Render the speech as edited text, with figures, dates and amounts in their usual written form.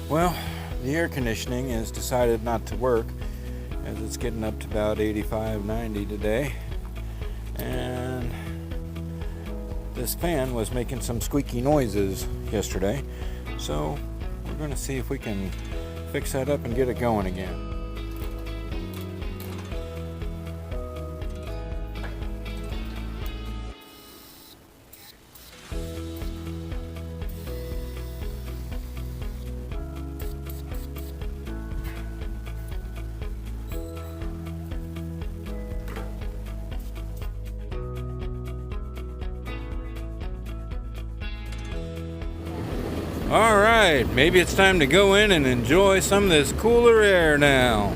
Well, the air conditioning has decided not to work as it's getting up to about 85, 90 today. And this fan was making some squeaky noises yesterday. So we're going to see if we can fix that up and get it going again. All right, maybe it's time to go in and enjoy some of this cooler air now.